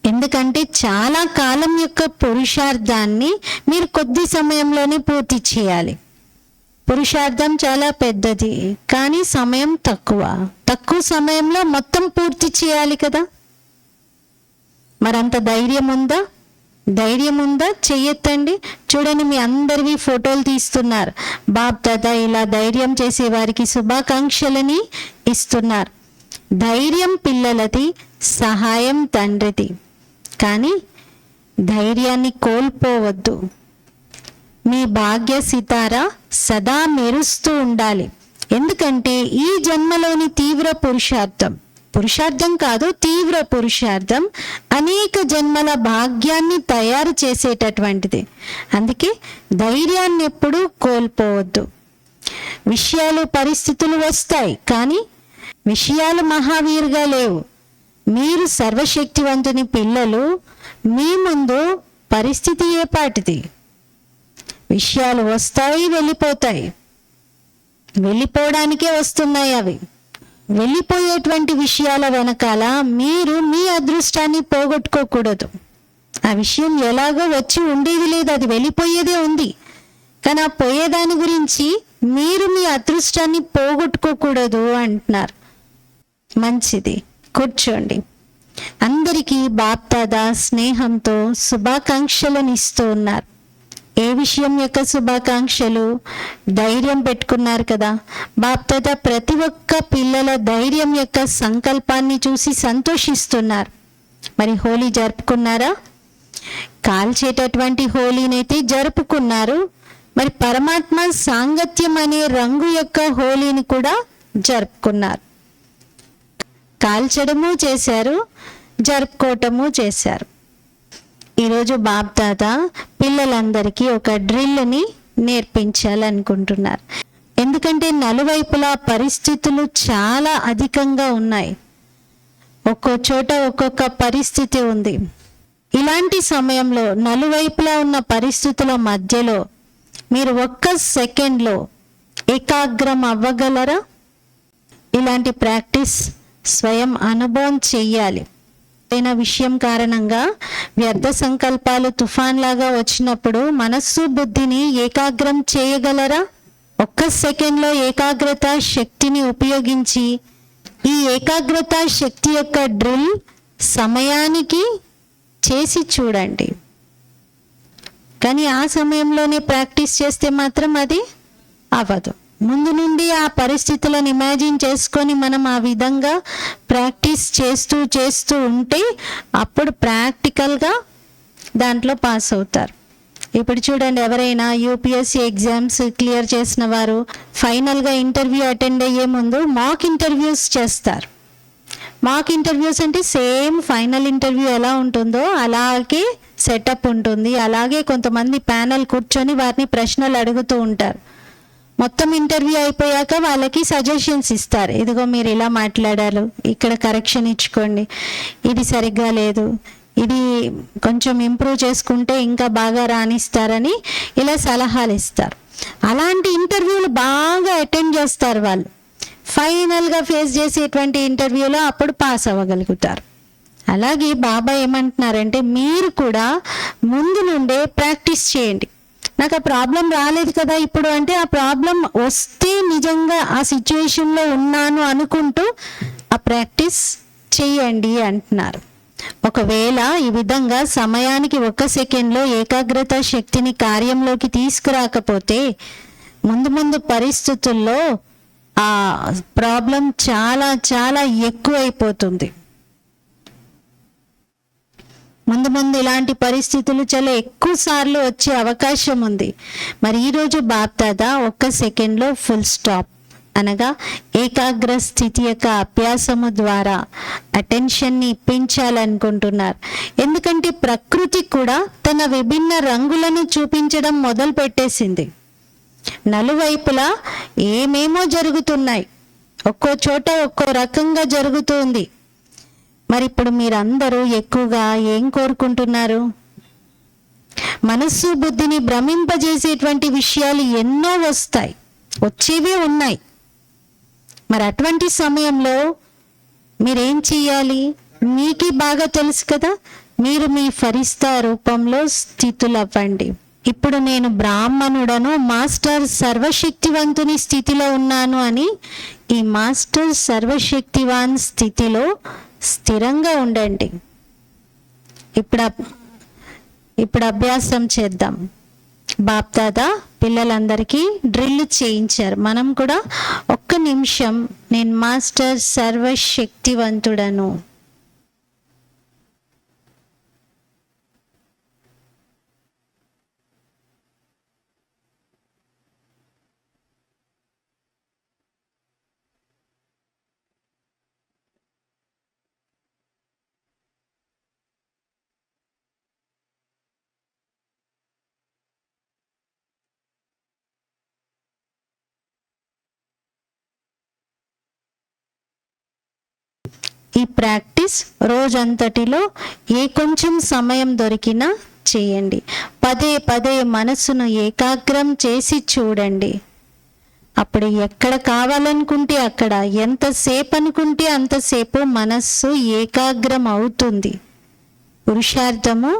ఎందుకంటే చాలా కాలం యొక్క పురుషార్థాన్ని మీరు కొద్ది సమయంలోనే పూర్తి చేయాలి. పురుషార్థం చాలా పెద్దది, కానీ సమయం తక్కువ సమయంలో మొత్తం పూర్తి చేయాలి కదా. మరంత ధైర్యం ఉందా? చెయ్యెత్తండి. చూడండి, మీ అందరివి ఫోటోలు తీస్తున్నారు. బాప్దాదా ఇలా ధైర్యం చేసే వారికి శుభాకాంక్షలని ఇస్తున్నారు. ధైర్యం పిల్లలది, సహాయం తండ్రిది. కానీ ధైర్యాన్ని కోల్పోవద్దు. మీ భాగ్య సితార సదా మెరుస్తూ ఉండాలి. ఎందుకంటే ఈ జన్మలోని తీవ్ర పురుషార్థం కాదు, తీవ్ర పురుషార్థం అనేక జన్మల భాగ్యాన్ని తయారు చేసేటటువంటిది. అందుకే ధైర్యాన్ని ఎప్పుడూ కోల్పోవద్దు. విషయాలు పరిస్థితులు వస్తాయి, కానీ విషయాలు మహావీరుగా లేవు. మీరు సర్వశక్తివంతుని పిల్లలు. మీ ముందు పరిస్థితి ఏపాటిది? విషయాలు వస్తాయి, వెళ్ళిపోవడానికే వస్తున్నాయి. అవి వెళ్ళిపోయేటువంటి విషయాల వెనకాల మీరు మీ అదృష్టాన్ని పోగొట్టుకోకూడదు. ఆ విషయం ఎలాగో వచ్చి ఉండేది లేదు, అది వెళ్ళిపోయేదే ఉంది. కానీ ఆ పోయేదాని గురించి మీరు మీ అదృష్టాన్ని పోగొట్టుకోకూడదు అంటున్నారు. మంచిది. కూర్చోండి. అందరికీ బాప్దాదా స్నేహంతో శుభాకాంక్షలను ఇస్తూ ఉన్నారు. ఏ విషయం యొక్క శుభాకాంక్షలు? ధైర్యం పెట్టుకున్నారు కదా. బాప్దాదా ప్రతి ఒక్క పిల్లల ధైర్యం యొక్క సంకల్పాన్ని చూసి సంతోషిస్తున్నారు. మరి హోలీ జరుపుకున్నారా? కాల్చేటటువంటి హోలీనైతే జరుపుకున్నారు. మరి పరమాత్మ సాంగత్యం అనే రంగు యొక్క హోలీని కూడా జరుపుకున్నారు. కాల్చడము చేశారు, జరుపుకోవటము చేశారు. ఈరోజు బాప్దాదా పిల్లలందరికీ ఒక డ్రిల్ని నేర్పించాలనుకుంటున్నారు. ఎందుకంటే నలువైపులా పరిస్థితులు చాలా అధికంగా ఉన్నాయి. ఒక్కో చోట ఒక్కొక్క పరిస్థితి ఉంది. ఇలాంటి సమయంలో నలువైపులా ఉన్న పరిస్థితుల మధ్యలో మీరు ఒక్క సెకండ్లో ఏకాగ్రం అవ్వగలరా? ఇలాంటి ప్రాక్టీస్ స్వయం అనుభవం చెయ్యాలి. అయిన విషయం కారణంగా వ్యర్థ సంకల్పాలు తుఫాన్ లాగా వచ్చినప్పుడు మనస్సు బుద్ధిని ఏకాగ్రం చేయగలరా? ఒక్క సెకండ్లో ఏకాగ్రత శక్తిని ఉపయోగించి ఈ ఏకాగ్రత శక్తి యొక్క డ్రిల్ సమయానికి చేసి చూడండి. కానీ ఆ సమయంలోనే ప్రాక్టీస్ చేస్తే మాత్రం అది అవ్వదు. ముందు నుండి ఆ పరిస్థితులను ఇమాజిన్ చేసుకొని మనం ఆ విధంగా ప్రాక్టీస్ చేస్తూ ఉంటే అప్పుడు ప్రాక్టికల్గా దాంట్లో పాస్ అవుతారు. ఇప్పుడు చూడండి, ఎవరైనా యూపీఎస్సీ ఎగ్జామ్స్ క్లియర్ చేసిన వారు ఫైనల్గా ఇంటర్వ్యూ అటెండ్ అయ్యే ముందు మాక్ ఇంటర్వ్యూస్ చేస్తారు. మాక్ ఇంటర్వ్యూస్ అంటే సేమ్ ఫైనల్ ఇంటర్వ్యూ ఎలా ఉంటుందో అలాగే సెటప్ ఉంటుంది. అలాగే కొంతమంది ప్యానెల్ కూర్చొని వారిని ప్రశ్నలు అడుగుతూ ఉంటారు. మొత్తం ఇంటర్వ్యూ అయిపోయాక వాళ్ళకి సజెషన్స్ ఇస్తారు. ఇదిగో మీరు ఇలా మాట్లాడారు, ఇక్కడ కరెక్షన్ ఇచ్చుకోండి, ఇది సరిగ్గా లేదు, ఇది కొంచెం ఇంప్రూవ్ చేసుకుంటే ఇంకా బాగా రాణిస్తారని ఇలా సలహాలు ఇస్తారు. అలాంటి ఇంటర్వ్యూలు బాగా అటెండ్ చేస్తారు వాళ్ళు. ఫైనల్గా ఫేస్ చేసేటువంటి ఇంటర్వ్యూలో అప్పుడు పాస్ అవ్వగలుగుతారు. అలాగే బాబా ఏమంటున్నారంటే మీరు కూడా ముందు నుండే ప్రాక్టీస్ చేయండి. నాకు ఆ ప్రాబ్లం రాలేదు కదా ఇప్పుడు అంటే, ఆ ప్రాబ్లం వస్తే నిజంగా ఆ సిచ్యువేషన్లో ఉన్నాను అనుకుంటూ ఆ ప్రాక్టీస్ చెయ్యండి అంటున్నారు. ఒకవేళ ఈ విధంగా సమయానికి 1 సెకండ్లో ఏకాగ్రత శక్తిని కార్యంలోకి తీసుకురాకపోతే ముందు ముందు పరిస్థితుల్లో ఆ ప్రాబ్లం చాలా చాలా ఎక్కువైపోతుంది. ముందు ముందు ఇలాంటి పరిస్థితులు చాలా ఎక్కువ సార్లు వచ్చే అవకాశం ఉంది. మరి ఈరోజు బాప్దాదా 1 సెకండ్లో ఫుల్ స్టాప్ అనగా ఏకాగ్ర స్థితి యొక్క అభ్యాసము ద్వారా అటెన్షన్ని పెంచాలనుకుంటున్నారు. ఎందుకంటే ప్రకృతి కూడా తన విభిన్న రంగులను చూపించడం మొదలు పెట్టేసింది. నలువైపులా ఏమేమో జరుగుతున్నాయి, ఒక్కో చోట ఒక్కో రకంగా జరుగుతుంది. మరి ఇప్పుడు మీరందరూ ఎక్కువగా ఏం కోరుకుంటున్నారు? మనస్సు బుద్ధిని భ్రమింపజేసేటువంటి విషయాలు ఎన్నో వస్తాయి, వచ్చేవే ఉన్నాయి. మరి అటువంటి సమయంలో మీరేం చెయ్యాలి? మీకే బాగా తెలుసు కదా. మీరు మీ ఫరిస్తా రూపంలో స్థితులవ్వండి. ఇప్పుడు నేను బ్రాహ్మణుడను, మాస్టర్ సర్వశక్తివంతుని స్థితిలో ఉన్నాను అని ఈ మాస్టర్ సర్వశక్తివాన్ స్థితిలో స్థిరంగా ఉండండి. ఇప్పుడు అభ్యాసం చేద్దాం. బాప్దాదా పిల్లలందరికీ డ్రిల్ చేయించారు. మనం కూడా 1 నిమిషం నేను మాస్టర్ సర్వశక్తివంతుడను, ఈ ప్రాక్టీస్ రోజంతటిలో ఏ కొంచెం సమయం దొరికినా చేయండి. పదే పదే మనసును ఏకాగ్రం చేసి చూడండి. అప్పుడు ఎక్కడ కావాలనుకుంటే అక్కడ, ఎంతసేపు అనుకుంటే అంతసేపు మనస్సు ఏకాగ్రం అవుతుంది. పురుషార్థము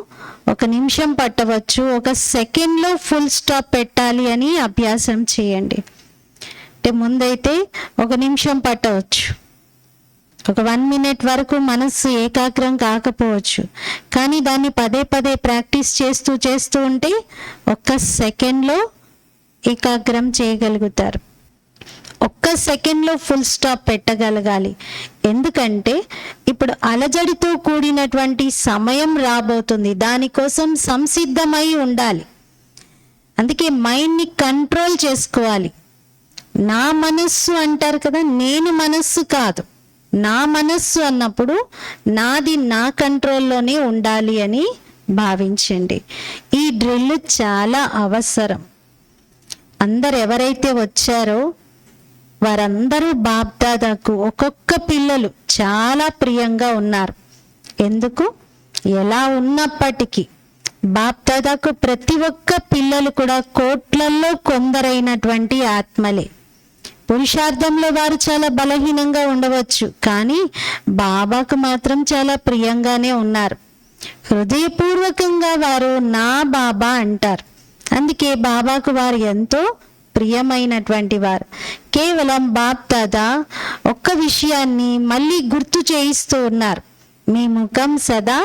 1 నిమిషం పట్టవచ్చు, 1 సెకండ్లో ఫుల్ స్టాప్ పెట్టాలి అని అభ్యాసం చేయండి. అంటే ముందైతే 1 నిమిషం పట్టవచ్చు, ఒక 1 మినిట్ వరకు మనస్సు ఏకాగ్రం కాకపోవచ్చు. కానీ దాన్ని పదే పదే ప్రాక్టీస్ చేస్తూ ఉంటే 1 సెకండ్లో ఏకాగ్రం చేయగలుగుతారు. 1 సెకండ్లో ఫుల్ స్టాప్ పెట్టగలగాలి. ఎందుకంటే ఇప్పుడు అలజడితో కూడినటువంటి సమయం రాబోతుంది. దానికోసం సంసిద్ధమై ఉండాలి. అందుకే మైండ్ని కంట్రోల్ చేసుకోవాలి. నా మనస్సు అంటారు కదా, నేను మనస్సు కాదు. నా మనస్సు అన్నప్పుడు నాది నా కంట్రోల్లోనే ఉండాలి అని భావించండి. ఈ డ్రిల్ చాలా అవసరం. అందరు ఎవరైతే వచ్చారో వారందరూ బాప్దాదాకు ఒక్కొక్క పిల్లలు చాలా ప్రియంగా ఉన్నారు. ఎందుకు? ఎలా ఉన్నప్పటికీ బాప్దాదాకు ప్రతి ఒక్క పిల్లలు కూడా కోట్లల్లో కొందరైనటువంటి ఆత్మలే. పురుషార్థంలో వారు చాలా బలహీనంగా ఉండవచ్చు, కానీ బాబాకు మాత్రం చాలా ప్రియంగానే ఉన్నారు. హృదయపూర్వకంగా వారు నా బాబా అంటారు. అందుకే బాబాకు వారు ఎంతో ప్రియమైనటువంటి వారు. కేవలం బాప్దాదా ఒక్క విషయాన్ని మళ్ళీ గుర్తు చేయిస్తూ ఉన్నారు. మీ ముఖం సదా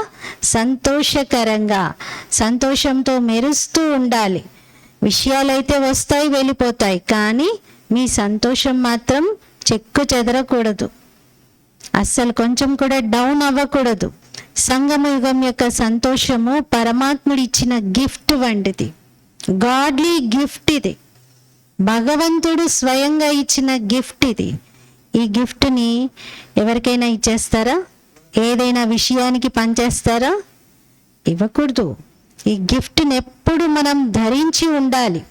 సంతోషకరంగా, సంతోషంతో మెరుస్తూ ఉండాలి. విషయాలైతే వస్తాయి వెళ్ళిపోతాయి, కానీ మీ సంతోషం మాత్రం చెక్కు చెదరకూడదు. అస్సలు కొంచెం కూడా డౌన్ అవ్వకూడదు. సంగమయుగం యొక్క సంతోషము పరమాత్ముడిచ్చిన గిఫ్ట్ వంటిది, గాడ్లీ గిఫ్ట్ ఇది. భగవంతుడు స్వయంగా ఇచ్చిన గిఫ్ట్ ఇది. ఈ గిఫ్ట్ని ఎవరికైనా ఇచ్చేస్తారా? ఏదైనా విషయానికి పనిచేస్తారా? ఇవ్వకూడదు. ఈ గిఫ్ట్ని ఎప్పుడు మనం ధరించి ఉండాలి.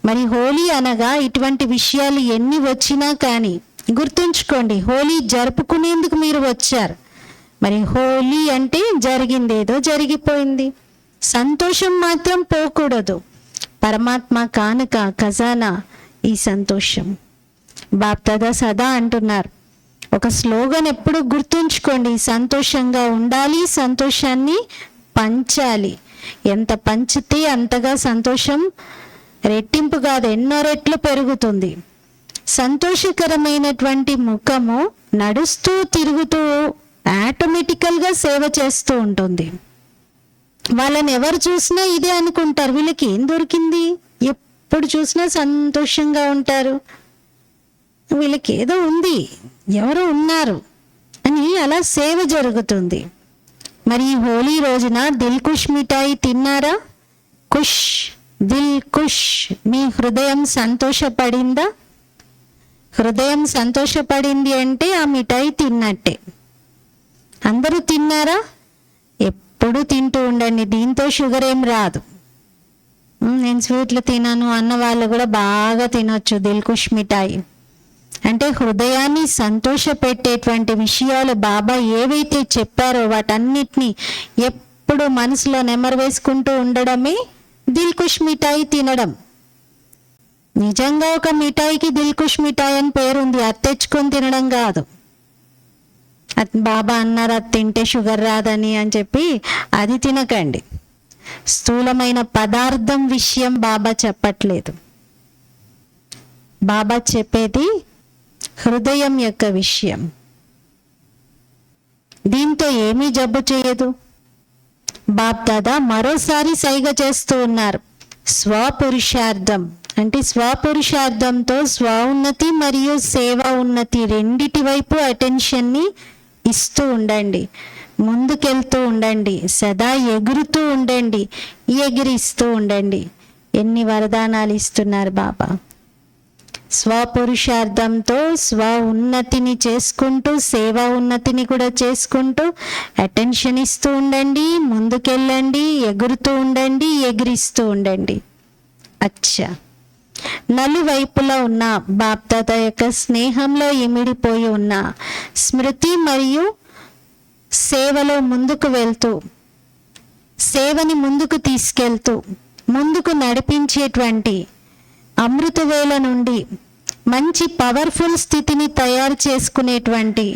మరి హోలీ అనగా ఇటువంటి విషయాలు ఎన్ని వచ్చినా కానీ గుర్తుంచుకోండి, హోలీ జరుపుకునేందుకు మీరు వచ్చారు. మరి హోలీ అంటే జరిగిందేదో జరిగిపోయింది, సంతోషం మాత్రం పోకూడదు. పరమాత్మ కానుక, ఖజానా ఈ సంతోషం. బాప్దాదా సదా అంటున్నారు, ఒక స్లోగన్ ఎప్పుడు గుర్తుంచుకోండి, సంతోషంగా ఉండాలి, సంతోషాన్ని పంచాలి. ఎంత పంచితే అంతగా సంతోషం రెట్టింపు కాదు, ఎన్నో రెట్లు పెరుగుతుంది. సంతోషకరమైనటువంటి ముఖము నడుస్తూ తిరుగుతూ ఆటోమేటికల్గా సేవ చేస్తూ ఉంటుంది. వాళ్ళని ఎవరు చూసినా ఇదే అనుకుంటారు, వీళ్ళకి ఏం దొరికింది, ఎప్పుడు చూసినా సంతోషంగా ఉంటారు, వీళ్ళకి ఏదో ఉంది, ఎవరు ఉన్నారు అని అలా సేవ జరుగుతుంది. మరి ఈ హోలీ రోజున దిల్ కుష్ మిఠాయి తిన్నారా? కుష్, దిల్ కుష్, మీ హృదయం సంతోషపడిందా? హృదయం సంతోషపడింది అంటే ఆ మిఠాయి తిన్నట్టే. అందరూ తిన్నారా? ఎప్పుడు తింటూ ఉండండి, దీంతో షుగర్ ఏం రాదు. నేను స్వీట్లు తినను అన్న వాళ్ళు కూడా బాగా తినొచ్చు దిల్ కుష్ మిఠాయి. అంటే హృదయాన్ని సంతోషపెట్టేటువంటి విషయాలు బాబా ఏవైతే చెప్పారో వాటన్నిటినీ ఎప్పుడు మనసులో నెమరు వేసుకుంటూ ఉండడమే దిల్ కుష్ మిఠాయి తినడం. నిజంగా ఒక మిఠాయికి దిల్ కుష్ మిఠాయి అని పేరుంది, అది తెచ్చుకొని తినడం కాదు. బాబా అన్నారు అది తింటే షుగర్ రాదని అని చెప్పి అది తినకండి. స్థూలమైన పదార్థం విషయం బాబా చెప్పట్లేదు, బాబా చెప్పేది హృదయం యొక్క విషయం. దీంతో ఏమీ జబ్బు చేయదు. బాప్ దాదా మరోసారి సైగ చేస్తూ ఉన్నారు, స్వపురుషార్థం అంటే స్వపురుషార్థంతో స్వ ఉన్నతి మరియు సేవ ఉన్నతి రెండిటి వైపు అటెన్షన్ని ఇస్తూ ఉండండి, ముందుకెళ్తూ ఉండండి, సదా ఎగురుతూ ఉండండి, ఎగిరిస్తూ ఉండండి. ఎన్ని వరదానాలు ఇస్తున్నారు బాబా. స్వపురుషార్థంతో స్వ ఉన్నతిని చేసుకుంటూ సేవా ఉన్నతిని కూడా చేసుకుంటూ అటెన్షన్ ఇస్తూ ఉండండి, ముందుకెళ్ళండి, ఎగురుతూ ఉండండి, ఎగిరిస్తూ ఉండండి. అచ్చా, నలువైపులా ఉన్న బాప్దాదా యొక్క స్నేహంలో ఇమిడిపోయి ఉన్న స్మృతి మరియు సేవలో ముందుకు వెళ్తూ సేవని ముందుకు తీసుకెళ్తూ ముందుకు నడిపించేటువంటి అమృతవేళ నుండి మంచి పవర్ఫుల్ స్థితిని తయారు చేసుకునేటువంటి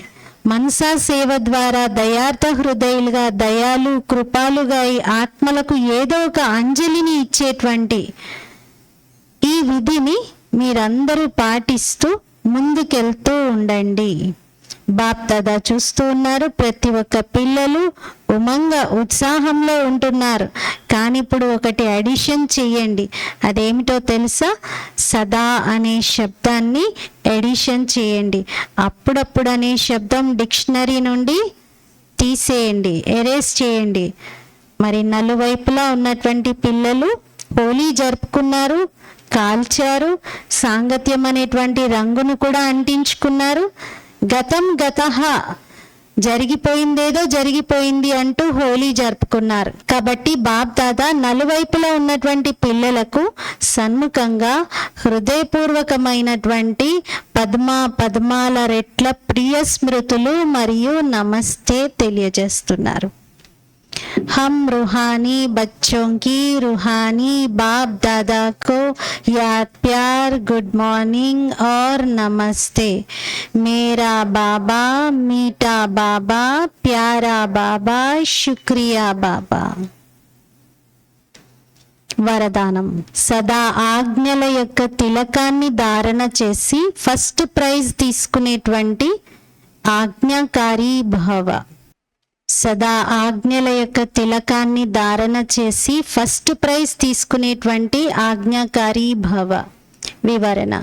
మనసా సేవ ద్వారా దయార్థ హృదయులుగా, దయాలు కృపాలుగా ఈ ఆత్మలకు ఏదో ఒక అంజలిని ఇచ్చేటువంటి ఈ విధిని మీరందరూ పాటిస్తూ ముందుకెళ్తూ ఉండండి. బాప్ దాదా చూస్తూ ఉన్నారు, ప్రతి ఒక్క పిల్లలు ఉమంగ ఉత్సాహంలో ఉంటున్నారు. కానీ ఇప్పుడు ఒకటి అడిషన్ చెయ్యండి, అదేమిటో తెలుసా? సదా అనే శబ్దాన్ని ఎడిషన్ చేయండి. అప్పుడప్పుడు అనే శబ్దం డిక్షనరీ నుండి తీసేయండి, ఎరేస్ చేయండి. మరి నలువైపులా ఉన్నటువంటి పిల్లలు హోలీ జరుపుకున్నారు, కాల్చారు, సాంగత్యం అనేటువంటి రంగును కూడా అంటించుకున్నారు. గతం గతః, జరిగిపోయిందేదో జరిగిపోయింది అంటూ హోలీ జరుపుకున్నారు. కాబట్టి బాప్ దాదా నలువైపులా ఉన్నటువంటి పిల్లలకు సన్ముఖంగా హృదయపూర్వకమైనటువంటి పద్మాల రెట్ల ప్రియ స్మృతులు మరియు నమస్తే తెలియజేస్తున్నారు. हम रूहानी बच्चों की रूहानी बाप दादा को याद, प्यार, गुड मॉर्निंग और नमस्ते. मेरा बाबा, मीठा बाबा, प्यारा बाबा, शुक्रिया बाबा. వరదానం: సదా ఆజ్ఞల యొక్క తిలకాన్ని ధారణ చేసి ఫస్ట్ ప్రైజ్ తీసుకునేటువంటి ఆజ్ఞాకారి భవ. సదా ఆజ్ఞల యొక్క తిలకాన్ని ధారణ చేసి ఫస్ట్ ప్రైజ్ తీసుకునేటువంటి ఆజ్ఞాకారి భవ. వివరణ: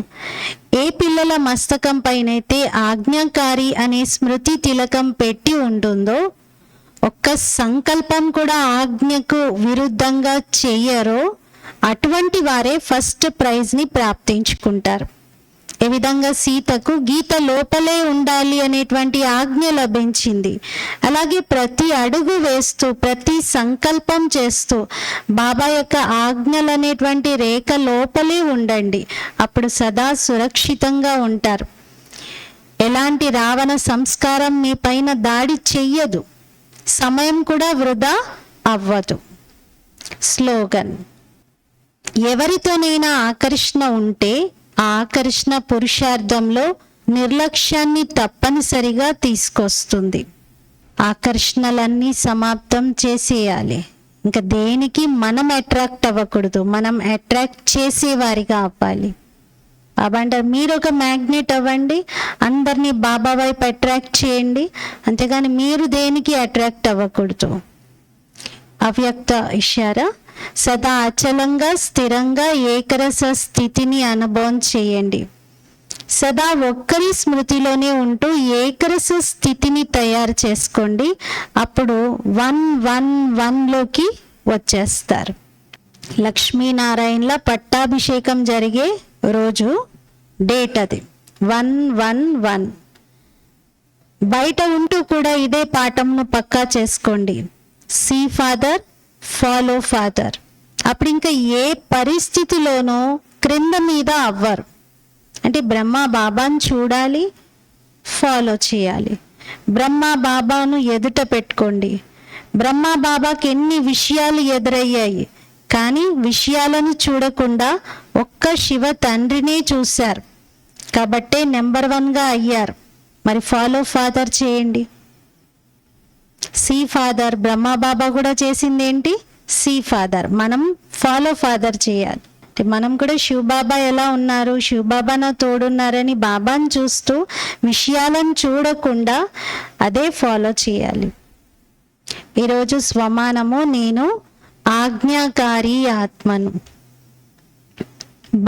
ఏ పిల్లల మస్తకం పైనైతే ఆజ్ఞాకారి అనే స్మృతి తిలకం పెట్టి ఉంటుందో, ఒక్క సంకల్పం కూడా ఆజ్ఞకు విరుద్ధంగా చెయ్యరో, అటువంటి వారే ఫస్ట్ ప్రైజ్ని ప్రాప్తించుకుంటారు. ఏ విధంగా సీతకు గీత లోపలే ఉండాలి అనేటువంటి ఆజ్ఞ లభించింది, అలాగే ప్రతి అడుగు వేస్తూ ప్రతి సంకల్పం చేస్తూ బాబా యొక్క ఆజ్ఞలు అనేటువంటి రేఖ లోపలే ఉండండి. అప్పుడు సదా సురక్షితంగా ఉంటారు. ఎలాంటి రావణ సంస్కారం మీ పైన దాడి చెయ్యదు, సమయం కూడా వృధా అవ్వదు. స్లోగన్: ఎవరితోనైనా ఆకర్షణ ఉంటే ఆ ఆకర్షణ పురుషార్థంలో నిర్లక్ష్యాన్ని తప్పనిసరిగా తీసుకొస్తుంది. ఆకర్షణలన్నీ సమాప్తం చేసేయాలి, ఇంకా దేనికి మనం అట్రాక్ట్ అవ్వకూడదు, మనం అట్రాక్ట్ చేసేవారిగా అవ్వాలి. బాబా అంటారు మీరు ఒక మ్యాగ్నెట్ అవ్వండి, అందరినీ బాబా వైపు అట్రాక్ట్ చేయండి, అంతేగాని మీరు దేనికి అట్రాక్ట్ అవ్వకూడదు. అవ్యక్త ఇషారా, సదా అచలంగా స్థిరంగా ఏకరస స్థితిని అనుభవం చేయండి. సదా ఒక్కరి స్మృతిలోనే ఉంటూ ఏకరస స్థితిని తయారు చేసుకోండి. అప్పుడు 111లోకి వచ్చేస్తారు. లక్ష్మీనారాయణల పట్టాభిషేకం జరిగే రోజు డేట్ అది 111. బయట ఉంటూ కూడా ఇదే పాఠంను పక్కా చేసుకోండి. See father, follow father. అప్పుడు ఇంకా ఏ పరిస్థితిలోనూ క్రింద మీద అవ్వరు. అంటే బ్రహ్మ బాబాను చూడాలి, ఫాలో చేయాలి. బ్రహ్మ బాబాను ఎదుట పెట్టుకోండి. బ్రహ్మ బాబాకి ఎన్ని విషయాలు ఎదురయ్యాయి, కానీ విషయాలను చూడకుండా ఒక్క శివ తండ్రినే చూశారు కాబట్టే నెంబర్ 1గా అయ్యారు. మరి ఫాలో ఫాదర్ చేయండి. సీ ఫాదర్ బ్రహ్మ బాబా కూడా చేసింది ఏంటి? See father. మనం ఫాలో ఫాదర్ చేయాలి. మనం కూడా శివబాబా ఎలా ఉన్నారు, శివబాబా నా తోడున్నారని బాబాను చూస్తూ విషయాలను చూడకుండా అదే ఫాలో చేయాలి. ఈరోజు స్వమానము, నేను ఆజ్ఞాకారి ఆత్మను.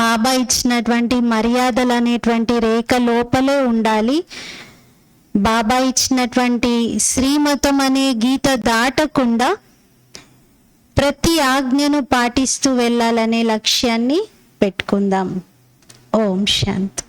బాబా ఇచ్చినటువంటి మర్యాదలు అనేటువంటి రేఖ లోపలే ఉండాలి. బాబా ఇచ్చినటువంటి శ్రీమతం అనే గీత దాటకుండా ప్రతి ఆజ్ఞను పాటిస్తూ వెళ్ళాలనే లక్ష్యాన్ని పెట్టుకుందాం. ఓం శాంతి.